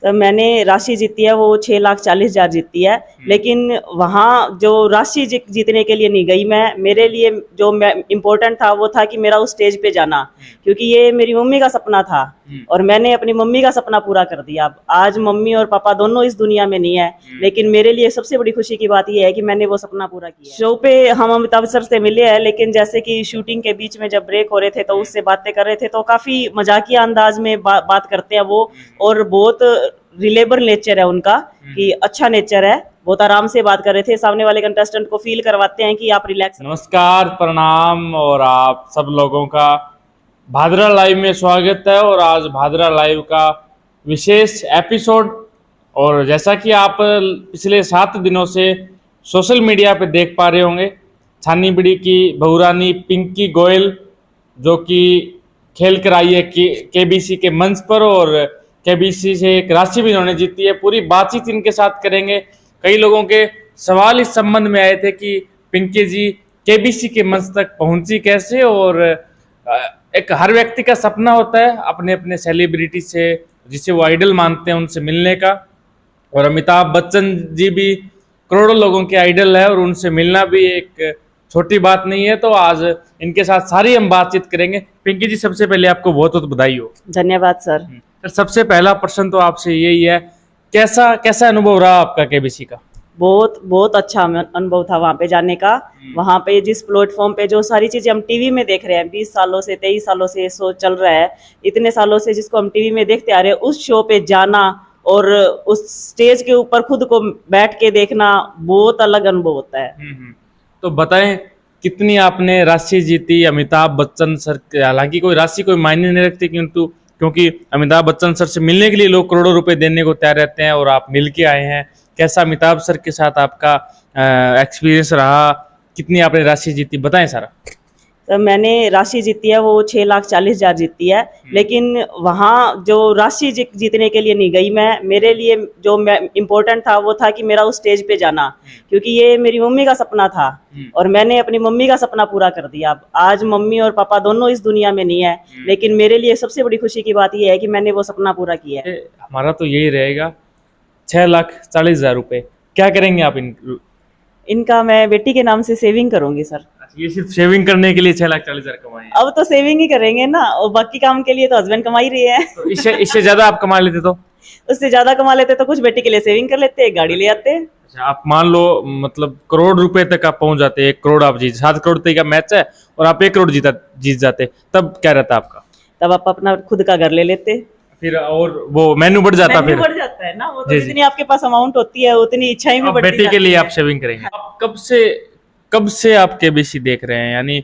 तो मैंने राशि जीती है वो 6,40,000 जीती है। लेकिन वहाँ जो राशि जीतने के लिए नहीं गई मैं, मेरे लिए जो इम्पोर्टेंट था वो था कि मेरा उस स्टेज पे जाना, क्योंकि ये मेरी मम्मी का सपना था और मैंने अपनी मम्मी का सपना पूरा कर दिया। अब आज मम्मी और पापा दोनों इस दुनिया में नहीं है, लेकिन मेरे लिए सबसे बड़ी खुशी की बात यह है कि मैंने वो सपना पूरा किया। शो पे हम अमिताभ सर से मिले हैं, लेकिन जैसे कि शूटिंग के बीच में जब ब्रेक हो रहे थे तो उससे बातें कर रहे थे, तो काफी मजाकिया अंदाज में बात करते हैं वो, और बहुत रिलेबल नेचर है उनका, कि अच्छा नेचर है। बहुत आराम से बात कर रहे थे, सामने वाले कंटेस्टेंट को फील करवाते हैं कि आप रिलैक्स। नमस्कार, प्रणाम और आप सब लोगों का भादरा लाइव में स्वागत है। और आज भादरा लाइव का विशेष एपिसोड, और जैसा कि आप पिछले 7 दिनों से सोशल मीडिया पे देख पा रहे होंगे, छानीबीड़ी की बहुरानी पिंकी गोयल जो कि खेल कर आई है केबीसी के मंच पर, और केबीसी से एक राशि भी इन्होंने जीती है। पूरी बातचीत इनके साथ करेंगे। कई लोगों के सवाल इस संबंध में आए थे कि पिंकी जी केबीसी के मंच तक पहुंची कैसे, और एक हर व्यक्ति का सपना होता है अपने अपने सेलिब्रिटी से जिसे वो आइडल मानते हैं उनसे मिलने का, और अमिताभ बच्चन जी भी करोड़ों लोगों के आइडल है और उनसे मिलना भी एक छोटी बात नहीं है। तो आज इनके साथ सारी हम बातचीत करेंगे। पिंकी जी, सबसे पहले आपको बहुत बहुत बधाई हो। धन्यवाद सर। सबसे पहला प्रश्न तो आपसे यही है, कैसा अनुभव रहा आपका केबीसी का? बहुत अच्छा अनुभव था वहाँ पे जाने का। वहाँ पे जिस प्लेटफॉर्म पे जो सारी चीजें हम टीवी में देख रहे हैं, 20 सालों से 23 सालों से शो चल रहा है, इतने सालों से जिसको हम टीवी में देखते आ रहे हैं, उस शो पे जाना और उस स्टेज के ऊपर खुद को बैठ के देखना बहुत अलग अनुभव होता है। तो बताएं, कितनी आपने राशि जीती? अमिताभ बच्चन सर, हालांकि कोई राशि कोई मायने नहीं रखती, क्योंकि अमिताभ बच्चन सर से मिलने के लिए लोग करोड़ों रुपए देने को तैयार रहते हैं, और आप मिल के आए हैं। कैसा अमिताभ सर के साथ आपका एक्सपीरियंस रहा? कितनी आपने राशि जीती, बताएं सारा। तो मैंने राशि जीती है वो 6,40,000 जीती है। लेकिन वहाँ जो राशि जीतने के लिए नहीं गई मैं, मेरे लिए जो इम्पोर्टेंट था वो था कि मेरा उस स्टेज पे जाना, क्योंकि ये मेरी मम्मी का सपना था और मैंने अपनी मम्मी का सपना पूरा कर दिया। अब आज मम्मी और पापा दोनों इस दुनिया में नहीं है, लेकिन मेरे लिए सबसे बड़ी खुशी की बात यह है कि मैंने वो सपना पूरा किया है। हमारा तो यही रहेगा, 6,40,000 रुपए क्या करेंगे आप? इनका मैं बेटी के नाम से सेविंग करूंगी सर। ये सिर्फ सेविंग करने के लिए 6,40,000 कमाए? अब तो सेविंग ही करेंगे ना, और बाकी काम के लिए तो हस्बैंड कमा ही रही है। तो इससे ज्यादा आप कमा लेते तो? उससे ज्यादा कमा लेते तो कुछ बेटी के लिए सेविंग कर लेते, एक गाड़ी ले आते। अच्छा, आप मान लो मतलब करोड़ रुपए तक आप पहुंच जाते, 1 करोड़ आप जीत, 7 करोड़ तक का मैच है और आप 1 करोड़ जीत जाते, तब क्या रहता आपका? तब आप अपना खुद का घर ले लेते, फिर और वो मेन्यू बढ़ जाता, फिर बढ़ जाता है ना वो, तो जितनी आपके पास अमाउंट होती है उतनी इच्छाएं भी बढ़ती बेटी के लिए आप सेविंग करेंगे। आप कब से आप केबीसी देख रहे हैं? यानी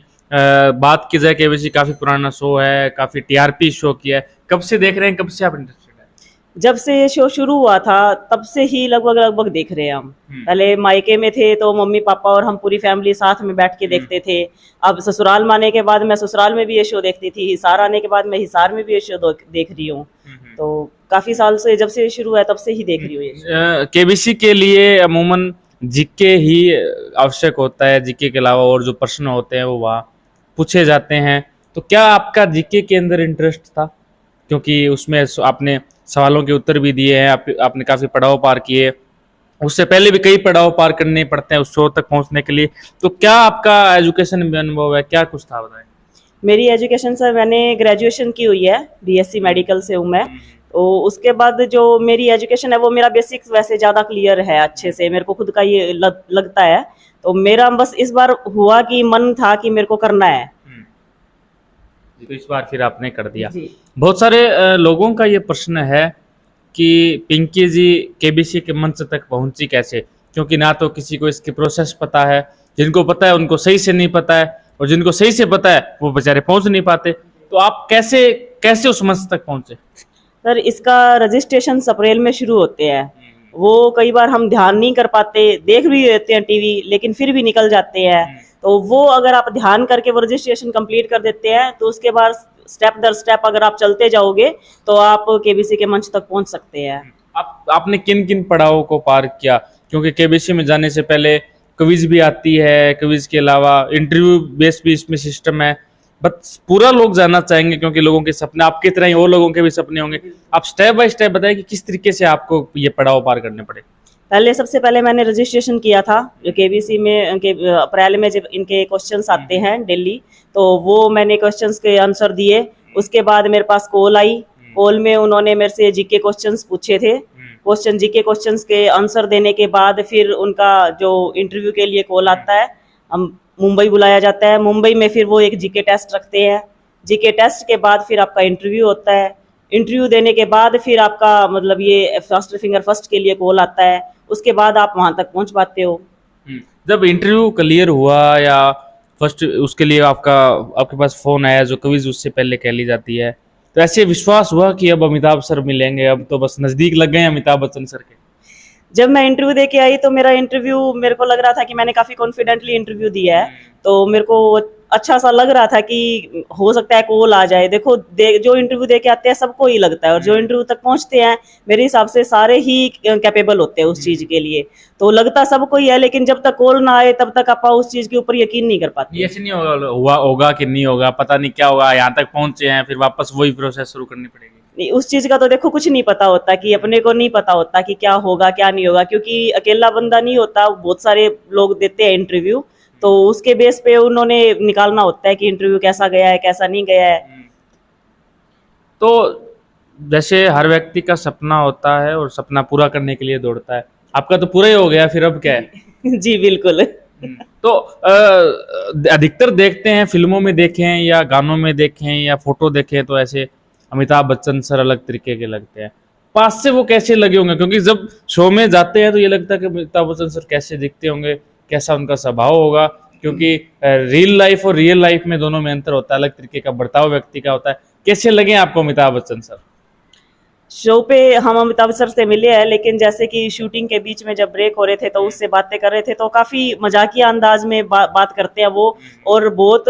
बात की जाए, केबीसी काफी पुराना शो है, काफी टीआरपी शो किया है, कब से देख रहे हैं, कब से आप इंटरेस्टेड है? जब से ये शो शुरू हुआ था तब से ही लगभग देख रहे हैं हम। पहले मायके में थे तो मम्मी पापा और हम पूरी फैमिली साथ में बैठ के देखते थे। अब ससुराल में आने के बाद मैं ससुराल में भी ये शो देखती थी, हिसार आने के बाद मैं हिसार में भी ये शो देख रही हूँ। तो काफी साल से, जब से शुरू है तब से ही देख रही हूँ ये। केबीसी के लिए अमूमन जीके ही आवश्यक होता है, जीके के अलावा और जो प्रश्न होते हैं वो वहाँ पूछे जाते हैं। तो क्या आपका जीके के अंदर इंटरेस्ट था? क्योंकि उसमें आपने सवालों के उत्तर भी दिए हैं, आपने काफी पड़ाव पार किए, उससे पहले भी कई पड़ाव पार करने पड़ते हैं उस शो तक पहुंचने के लिए। तो क्या आपका एजुकेशन में अनुभव है, क्या कुछ था, बताएं। मेरी एजुकेशन सर, मैंने ग्रेजुएशन की हुई है, बीएससी मेडिकल से हूँ मैं। तो उसके बाद जो मेरी एजुकेशन है वो मेरा बेसिक्स वैसे ज़्यादा क्लियर है अच्छे से, मेरे को खुद का ये लगता है। तो मेरा बस इस बार हुआ कि मन था कि मेरे को करना है, तो इस बार फिर आपने कर दिया। बहुत सारे लोगों का ये प्रश्न है कि पिंकी जी केबीसी के मंच तक पहुंची कैसे, क्योंकि ना तो किसी को इसकी प्रोसेस पता है, जिनको पता है उनको सही से नहीं पता है, और जिनको सही से पता है वो बेचारे पहुंच नहीं पाते। तो आप कैसे उस मंच तक पहुंचे? सर, इसका रजिस्ट्रेशन अप्रैल में शुरू होते हैं। वो कई बार हम ध्यान नहीं कर पाते, देख भी लेते हैं टीवी, लेकिन फिर भी निकल जाते हैं। तो वो अगर आप ध्यान करके वो रजिस्ट्रेशन कंप्लीट कर देते हैं तो उसके बाद स्टेप दर स्टेप अगर आप चलते जाओगे तो आप केबीसी के मंच तक पहुंच सकते हैं। आपने किन किन पड़ावों को पार किया? क्योंकि केबीसी में जाने से पहले क्विज भी आती है, क्विज के अलावा इंटरव्यू बेस भी इसमें सिस्टम है, बस पूरा लोग जानना चाहेंगे, क्योंकि लोगों के सपने आपकी तरह ही और लोगों के भी सपने होंगे। आप स्टेप बाय स्टेप बताएं कि किस तरीके से आपको ये पड़ाव पार करने पड़े। सबसे पहले मैंने रजिस्ट्रेशन किया था जो केबीसी में अप्रैल में जब इनके क्वेश्चंस आते हैं दिल्ली, तो वो मैंने क्वेश्चंस के आंसर दिए। उसके बाद मेरे पास कॉल आई, कॉल में उन्होंने मेरे से जीके क्वेश्चंस पूछे थे। जीके क्वेश्चंस के आंसर देने के बाद फिर उनका जो इंटरव्यू के लिए कॉल आता है, हम मुंबई बुलाया जाता है। मुंबई में फिर वो एक जीके टेस्ट रखते हैं। जीके टेस्ट के बाद फिर आपका इंटरव्यू होता है। इंटरव्यू देने के बाद फिर आपका मतलब ये फर्स्ट फिंगर फर्स्ट के लिए कॉल आता है। उसके बाद आप वहां तक पहुंच पाते हो। जब इंटरव्यू क्लियर हुआ या फर्स्ट उसके लिए आपके पास फोन आया, जो क्विज उससे पहले कह ली जाती है, तो ऐसे विश्वास हुआ कि अब अमिताभ सर मिलेंगे, अब तो बस नजदीक लग गए हैं अमिताभ बच्चन सर के? जब मैं इंटरव्यू दे के आई तो मेरे को लग रहा था कि मैंने काफी कॉन्फिडेंटली इंटरव्यू दिया है, तो मेरे को अच्छा सा लग रहा था कि हो सकता है कॉल आ जाए। देखो जो इंटरव्यू दे के आते हैं सबको ही लगता है, और जो इंटरव्यू तक पहुंचते हैं मेरे हिसाब से सारे ही कैपेबल होते हैं उस चीज के लिए, तो लगता सबको ही है। लेकिन जब तक कॉल ना आए तब तक आप उस चीज के ऊपर यकीन नहीं कर पाते। ऐसे नहीं होगा कि नहीं होगा, पता नहीं क्या होगा, यहाँ तक पहुंचे हैं फिर वापस वही प्रोसेस शुरू करनी पड़ेगी। नहीं, उस चीज का तो देखो कुछ नहीं पता होता, कि अपने को नहीं पता होता कि क्या होगा क्या नहीं होगा, क्योंकि अकेला बंदा नहीं होता, बहुत सारे लोग देते हैं इंटरव्यू, तो उसके बेस पे उन्होंने निकालना होता है कि इंटरव्यू कैसा गया है कैसा नहीं गया है। तो जैसे हर व्यक्ति का सपना होता है और सपना पूरा करने के लिए दौड़ता है, आपका तो पूरा ही हो गया, फिर अब क्या है? जी बिल्कुल। तो अधिकतर देखते हैं, फिल्मों में देखें या गानों में देखें या फोटो देखें, तो ऐसे अमिताभ बच्चन सर अलग तरीके के लगते हैं। पास से वो कैसे लगे होंगे? क्योंकि जब शो में जाते हैं तो ये लगता है कि अमिताभ बच्चन सर कैसे दिखते होंगे, कैसा उनका स्वभाव होगा, क्योंकि रियल लाइफ और रियल लाइफ में दोनों में अंतर होता है, अलग तरीके का बर्ताव व्यक्ति का होता है। कैसे लगे आपको अमिताभ बच्चन सर? शो पे हम अमिताभ सर से मिले हैं, लेकिन जैसे कि शूटिंग के बीच में जब ब्रेक हो रहे थे तो उससे बातें कर रहे थे, तो काफी मजाकिया अंदाज में बात करते हैं वो, और बहुत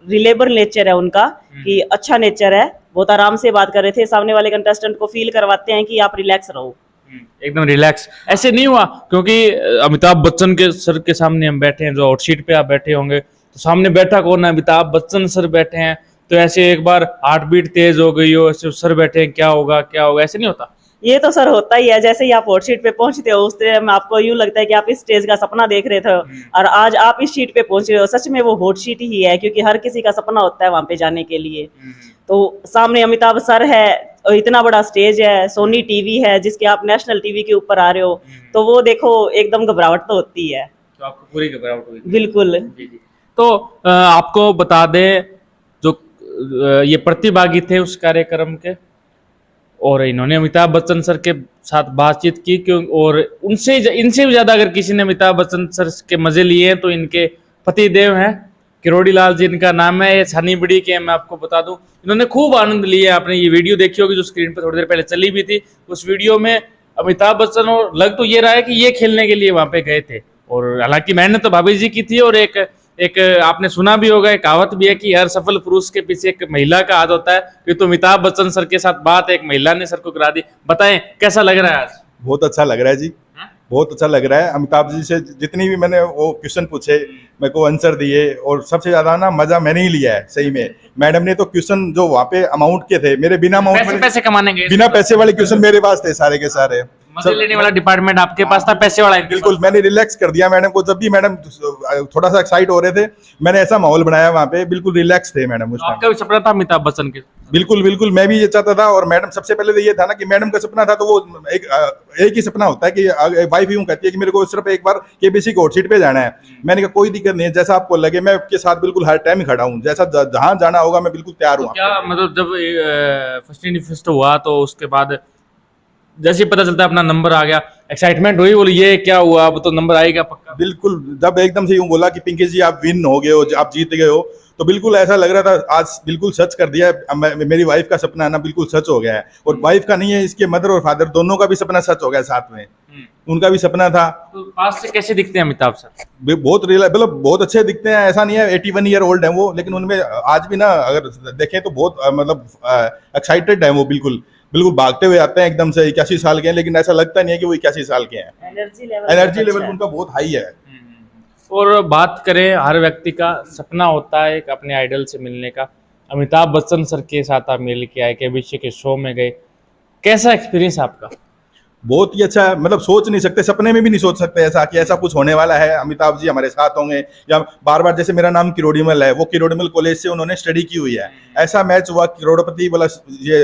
रिलेबल नेचर है उनका, कि अच्छा नेचर है, बहुत आराम से बात कर रहे थे। सामने वाले कंटेस्टेंट को फील करवाते हैं कि आप रिलैक्स रहो, एकदम रिलैक्स। ऐसे नहीं हुआ क्योंकि अमिताभ बच्चन के सर के सामने हम बैठे हैं, जो हॉट सीट पे आप बैठे होंगे, तो सामने बैठा कौन है? अमिताभ बच्चन सर बैठे हैं, तो ऐसे एक बार हार्ट बीट तेज हो गई हो, ऐसे सर बैठे हैं, क्या होगा क्या होगा, ऐसे नहीं होता? ये तो सर होता ही है। जैसे ही आप हॉट सीट पे पहुंचते हो उस तरह में आपको यूं लगता है कि आप इस स्टेज का सपना देख रहे थे, और आज आप इस सीट पे पहुंच रहे हो। सच में वो हॉट सीट ही है, क्योंकि हर किसी का सपना होता है वहां पे जाने के लिए। तो सामने अमिताभ सर है, और इतना बड़ा स्टेज है, सोनी टीवी है जिसके आप नेशनल टीवी के ऊपर आ रहे हो, तो वो देखो एकदम घबराहट तो होती है। तो आपको पूरी घबराहट हुई? बिल्कुल। तो आपको बता दें, जो ये प्रतिभागी थे उस कार्यक्रम के, और इन्होंने अमिताभ बच्चन सर के साथ बातचीत की, क्यों, और इनसे भी ज्यादा अगर किसी ने अमिताभ बच्चन सर के मजे लिए हैं तो इनके पति देव हैं, किरोड़ी लाल जी इनका नाम है, ये छानी बड़ी के, मैं आपको बता दूं इन्होंने खूब आनंद लिया। आपने ये वीडियो देखी होगी जो स्क्रीन पर थोड़ी देर पहले चली भी थी, उस वीडियो में अमिताभ बच्चन, और लग तो ये रहा है कि ये खेलने के लिए वहां पे गए थे, और हालांकि मेहनत तो भाभी जी की थी। और एक आपने सुना भी होगा, एक कहावत भी है कि हर सफल पुरुष के पीछे एक महिला का हाथ होता है, कि तो अमिताभ बच्चन सर के साथ बात एक महिला ने सर को करा दी। बताएं कैसा लग रहा है आज? बहुत अच्छा लग रहा है जी, बहुत अच्छा लग रहा है। अमिताभ जी से जितनी भी मैंने वो क्वेश्चन पूछे, मेरे को आंसर दिए, और सबसे ज्यादा ना मजा मैंने ही लिया है सही में। मैडम ने तो क्वेश्चन जो वहाँ पे अमाउंट के थे, मेरे बिना अमाउंट पैसे कमाने गए, बिना पैसे वाले क्वेश्चन मेरे पास थे सारे के सारे। मजे लेने वाला डिपार्टमेंट आपके पास था, पैसे वाला बिल्कुल। मैंने रिलैक्स कर दिया मैडम को, जब भी मैडम थोड़ा सा एक्साइट हो रहे थे मैंने ऐसा माहौल बनाया वहाँ पे, बिल्कुल रिलैक्स थे मैडम उस टाइम। आपका भी सपना था अमिताभ बच्चन के? बिल्कुल बिल्कुल, मैं भी ये चाहता था। और मैडम सबसे पहले तो ये था ना कि मैडम का सपना था, तो वो एक ही सपना होता है कि वाइफ यूं कहती है कि मेरे को सिर्फ एक बार केबीसी की हॉट सीट पे जाना है। मैंने कहा कोई दिक्कत नहीं है, जैसा आपको लगे, मैं आपके साथ बिल्कुल हर टाइम खड़ा हूँ, जैसा जहाँ जाना होगा मैं बिल्कुल तैयार हूँ। क्या मतलब जब फर्स्ट हुआ तो उसके बाद जैसे ही पता चलता है अपना नंबर आ गया, एक्साइटमेंट हुई, बोली ये क्या हुआ, अब तो नंबर आएगा पक्का? बिल्कुल, जब एकदम से यूं बोला कि पिंकी जी आप विन हो गए हो, आप जीत गए हो, तो बिल्कुल ऐसा लग रहा था आज बिल्कुल सच कर दिया है। मेरी वाइफ का सपना है ना बिल्कुल सच हो गया है, और वाइफ का नहीं है, इसके मदर और फादर दोनों का भी सपना सच हो गया साथ में। उनका भी सपना था। तो पास से कैसे दिखते हैं अमिताभ सर? बहुत मतलब बहुत अच्छे दिखते हैं, ऐसा नहीं है। 81 ईयर ओल्ड है वो, लेकिन उनमें आज भी ना अगर देखें तो बहुत मतलब एक्साइटेड है वो, बिल्कुल बिल्कुल भागते हुए आते हैं एकदम से। 81 साल के हैं, लेकिन ऐसा लगता नहीं है कि वो 81 साल के हैं। एनर्जी लेवल उनका बहुत हाई है। और बात करें, हर व्यक्ति का सपना होता है एक अपने आइडल से मिलने का। अमिताभ बच्चन सर के साथ आप मिल के आए, केबीसी के शो में गए, कैसा एक्सपीरियंस आपका? बहुत ही अच्छा है, मतलब सोच नहीं सकते, सपने में भी नहीं सोच सकते ऐसा कि ऐसा कुछ होने वाला है, अमिताभ जी हमारे साथ होंगे। या बार बार, जैसे मेरा नाम किरोड़ीमल है, वो किरोड़ीमल कॉलेज से उन्होंने स्टडी की हुई है, ऐसा मैच हुआ, करोड़पति वाला ये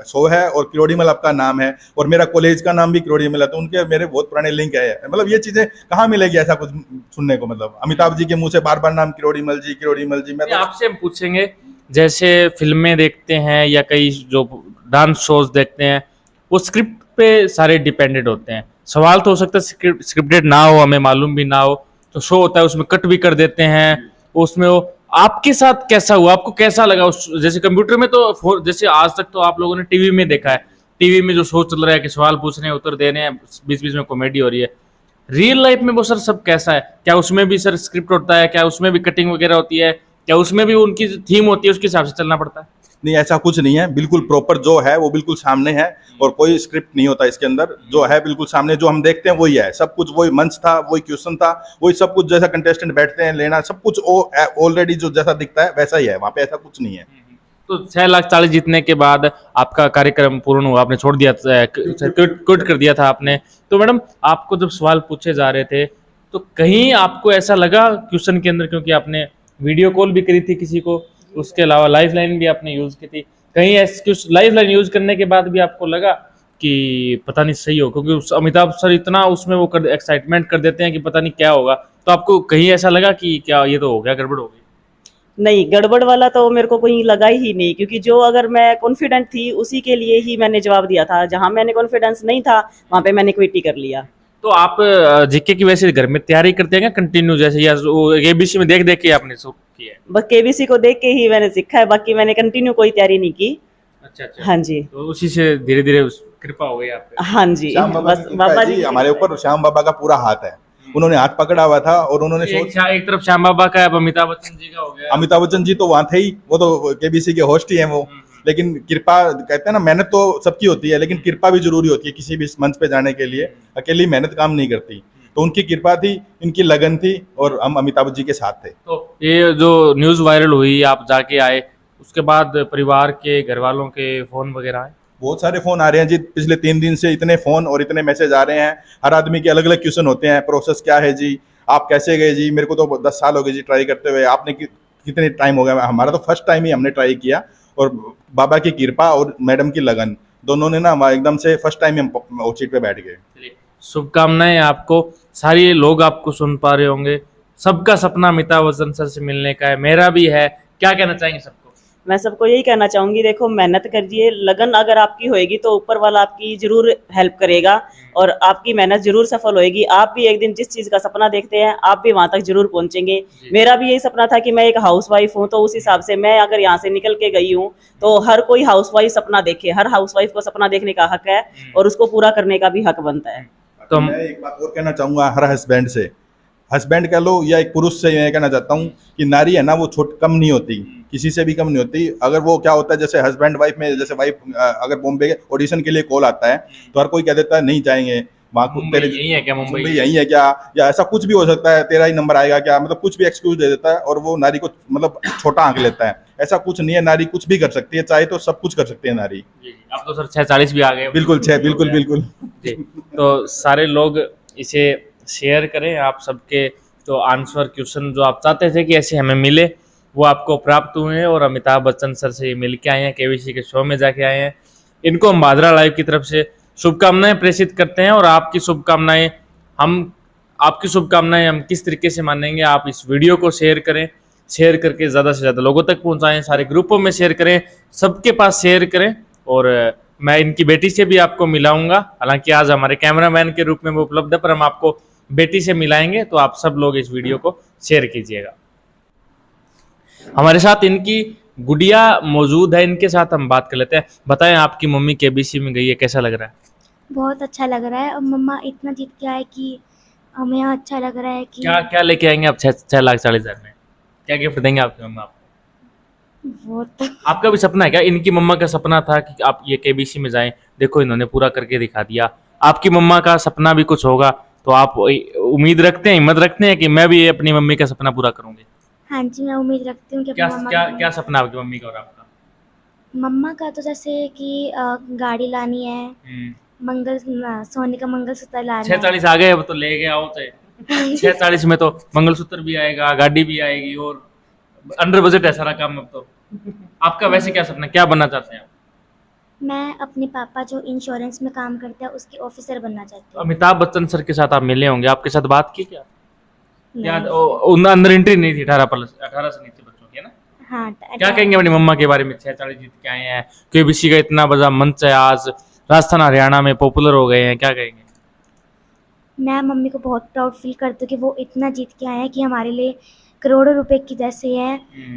शो है और किरोड़ीमल आपका नाम है और मेरा कॉलेज का नाम भी किरोड़ीमल है, तो उनके मेरे बहुत पुराने लिंक है। मतलब ये चीजें कहाँ मिलेगी ऐसा कुछ सुनने को, मतलब अमिताभ जी के मुंह से बार बार नाम किरोड़ीमल जी, किरोड़ीमल जी। मैं तो आपसे हम पूछेंगे, जैसे फिल्में देखते हैं या कई जो डांस शोज देखते हैं, वो स्क्रिप्ट पे सारे डिपेंडेंट होते हैं। सवाल तो हो सकता है स्क्रिप्टेड ना हो, हमें मालूम भी ना हो, तो शो होता है उसमें कट भी कर देते हैं उसमें। वो आपके साथ कैसा हुआ, आपको कैसा लगा? उस जैसे कंप्यूटर में तो जैसे आज तक तो आप लोगों ने टीवी में देखा है, टीवी में जो शो चल रहा है कि सवाल पूछ रहे हैं, उत्तर दे रहे हैं, बीच बीच में कॉमेडी हो रही है। रियल लाइफ में वो सर सब कैसा है? क्या उसमें भी सर स्क्रिप्ट होता है? क्या उसमें भी कटिंग वगैरह होती है? क्या उसमें भी उनकी थीम होती है, उसके हिसाब से चलना पड़ता है? नहीं, ऐसा कुछ नहीं है, बिल्कुल प्रॉपर जो है वो बिल्कुल सामने है और कोई स्क्रिप्ट नहीं होता इसके अंदर। जो है बिल्कुल सामने, जो हम देखते हैं वही है, सब कुछ वही मंच था, वही क्वेश्चन था, वही सब कुछ, जैसा कंटेस्टेंट बैठते हैं लेना, सब कुछ ऑलरेडी जो जैसा दिखता है वैसा ही है, वहाँ पे ऐसा कुछ नहीं है। तो 6,40,000 जीतने के बाद आपका कार्यक्रम पूर्ण हुआ, आपने छोड़ दिया, क्विट कर दिया था आपने। तो मैडम, आपको जब सवाल पूछे जा रहे थे तो कहीं आपको ऐसा लगा क्वेश्चन के अंदर, क्योंकि आपने वीडियो कॉल भी करी थी किसी को, उसके अलावा लाइफ लाइन भी आपने यूज की थी, कहीं लाइफ लाइन यूज करने के बाद भी आपको लगा कि पता नहीं सही हो? क्योंकि अमिताभ सर इतना उसमें वो एक्साइटमेंट कर देते हैं कि पता नहीं क्या होगा, तो आपको कहीं ऐसा लगा कि क्या ये तो हो गया, गड़बड़ हो गई? नहीं, गड़बड़ वाला तो मेरे को कहीं लगा ही नहीं, क्योंकि जो अगर मैं कॉन्फिडेंट थी उसी के लिए ही मैंने जवाब दिया था। जहां मैंने कॉन्फिडेंस नहीं था वहां पे मैंने क्विट ही कर लिया। तो आप जीके की वैसे घर में तैयारी करते हैं कंटिन्यू, जैसे या एबीसी में देख देख के आपने सब किया है? बस केबीसी को देख के ही मैंने सीखा है, बाकी मैंने कंटिन्यू कोई तैयारी नहीं की। अच्छा अच्छा। हाँ जी, तो उसी से धीरे धीरे कृपा हो गई आप पे। हाँ जी, श्याम बाबा बस की कृपा बाबा है जी जी, की हमारे कृपा ऊपर श्याम बाबा का पूरा हाथ है, उन्होंने हाथ पकड़ा हुआ था और उन्होंने एक तरफ श्याम बाबा का है, अब अमिताभ बच्चन जी का हो गया। अमिताभ बच्चन जी तो वहां थे ही, वो तो केबीसी के होस्ट ही हैं वो। लेकिन कृपा कहते हैं ना, मेहनत तो सबकी होती है लेकिन कृपा भी जरूरी होती है किसी भी मंच पे जाने के लिए, अकेली मेहनत काम नहीं करती। तो उनकी कृपा थी, इनकी लगन थी और हम अमिताभ जी के साथ थे। तो ये जो न्यूज़ वायरल हुई, आप जाके आए, उसके बाद परिवार के, घर वालों के फोन वगैरह आए? बहुत सारे फोन आ रहे हैं जी, पिछले 3 दिन से इतने फोन और इतने मैसेज आ रहे हैं। हर आदमी के अलग अलग क्वेश्चन होते हैं, प्रोसेस क्या है जी, आप कैसे गए जी, मेरे को तो 10 साल हो गए जी ट्राई करते हुए, आपने कितने टाइम हो गया? हमारा तो फर्स्ट टाइम ही हमने ट्राई किया और बाबा की कृपा और मैडम की लगन दोनों ने ना हमारा एकदम से फर्स्ट टाइम हम सीट पे बैठ गए। शुभकामनाएं आपको, सारे लोग आपको सुन पा रहे होंगे, सबका सपना अमिताभ बच्चन सर से मिलने का है, मेरा भी है। क्या कहना चाहेंगे सबको? मैं सबको यही कहना चाहूंगी, देखो मेहनत करिए, लगन अगर आपकी होएगी तो ऊपर वाला आपकी जरूर हेल्प करेगा और आपकी मेहनत जरूर सफल होएगी। आप भी एक दिन जिस चीज का सपना देखते हैं आप भी वहां तक जरूर पहुंचेंगे। मेरा भी यही सपना था कि मैं एक हाउसवाइफ हूं, तो उस हिसाब से मैं अगर यहाँ से निकल के गई हूँ तो हर कोई हाउसवाइफ सपना देखे, हर हाउसवाइफ को सपना देखने का हक है और उसको पूरा करने का भी हक बनता है। तो मैं एक बात और कहना चाहूंगा हर हस्बैंड से, हस्बैंड कह लो या एक पुरुष से, मैं कहना चाहता हूँ कि नारी है ना वो कम नहीं होती, किसी से भी कम नहीं होती। अगर वो क्या होता है, जैसे हस्बैंड वाइफ में, जैसे वाइफ अगर बॉम्बे के ऑडिशन के लिए कॉल आता है तो हर कोई कह देता है नहीं जाएंगे वहाँ, तेरे यही है क्या, मुंबई यही है क्या, या ऐसा कुछ भी हो सकता है, तेरा ही नंबर आएगा क्या, मतलब कुछ भी एक्सक्यूज दे देता है और वो नारी को मतलब छोटा आंक लेता है। ऐसा कुछ नहीं है, नारी कुछ भी कर सकती है, चाहे तो सब कुछ कर सकती है नारी। आप तो सर 6:40 भी आ गए। बिल्कुल बिल्कुल बिल्कुल जी। तो सारे लोग इसे शेयर करें, आप सबके जो आंसर क्वेश्चन जो आप चाहते थे कि ऐसे हमें मिले वो आपको प्राप्त हुए हैं और अमिताभ बच्चन सर से मिल के आए हैं, केबीसी के शो में जाके आए हैं। इनको हम भादरा लाइव की तरफ से शुभकामनाएं प्रेषित करते हैं और आपकी शुभकामनाएं हम किस तरीके से मानेंगे, आप इस वीडियो को शेयर करें, शेयर करके ज़्यादा से ज़्यादा लोगों तक पहुंचाएं, सारे ग्रुपों में शेयर करें, सबके पास शेयर करें। और मैं इनकी बेटी से भी आपको मिलाऊंगा, हालांकि आज हमारे कैमरामैन के रूप में वो उपलब्ध है, पर हम आपको बेटी से मिलाएंगे, तो आप सब लोग इस वीडियो को शेयर कीजिएगा। हमारे साथ इनकी गुड़िया मौजूद है, इनके साथ हम बात कर लेते हैं। बताएं, आपकी मम्मी केबीसी में गई है, कैसा लग रहा है? बहुत अच्छा लग रहा है और मम्मा इतना जीत के आए कि हमें अच्छा लग रहा है कि क्या क्या लेके आएंगे आप 6,40,000 में? क्या गिफ्ट देंगे आपकी मम्मा आपको? वो तो आपका भी सपना है क्या? इनकी मम्मा का सपना था कि आप ये केबीसी में जाएं, देखो इन्होंने पूरा करके दिखा दिया। आपकी मम्मा का सपना भी कुछ होगा तो आप उम्मीद रखते हैं, हिम्मत रखते हैं कि मैं भी अपनी मम्मी का सपना पूरा करूंगी? हाँ जी, मैं उम्मीद रखती हूँ कि क्या अपनी मम्मा क्या क्या सपना है आपकी मम्मी का और आपका? मम्मा का तो जैसे कि गाड़ी लानी है, सोने का मंगलसूत्र लाना है। 46 आ गए, अब तो ले गए आओ तो 46 में तो मंगलसूत्र भी आएगा, गाड़ी भी आएगी और अंडर बजट है सारा काम अब तो। आपका वैसे क्या सपना, क्या बनना चाहते हैं आप? मैं अपने पापा जो इंश्योरेंस में काम करते हैं उसके ऑफिसर बनना चाहती हूँ। अमिताभ बच्चन सर के साथ आप मिले होंगे, आपके साथ बात की क्या? या नहीं। उन अंदर एंट्री नहीं थी 18 से नीचे बच्चों की, है ना? हाँ, क्या कहेंगे अपनी मम्मा के बारे में? 46 जीत के आए हैं, केबीसी का इतना बड़ा मंच है, आज राजस्थान हरियाणा में पॉपुलर हो गए हैं, क्या कहेंगे? मैं मम्मी को बहुत प्राउड फील करती हूँ कि वो इतना जीत के आए हैं कि हमारे लिए करोड़ों रुपए की जैसे है,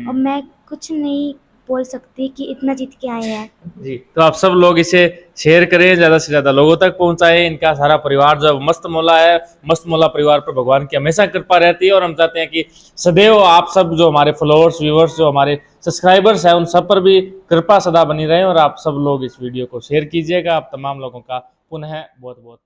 और मैं कुछ नहीं बोल सकती कि इतना जीत के आए हैं। जी, तो आप सब लोग इसे शेयर करें, ज्यादा से ज्यादा लोगों तक पहुंचाएं। इनका सारा परिवार जो मस्त मोला है, मस्त मोला परिवार पर भगवान की हमेशा कृपा रहती है और हम चाहते हैं कि सदैव आप सब जो हमारे फॉलोअर्स, व्यूअर्स, जो हमारे सब्सक्राइबर्स हैं, उन सब पर भी कृपा सदा बनी रहे और आप सब लोग इस वीडियो को शेयर कीजिएगा। आप तमाम लोगों का पुनः बहुत बहुत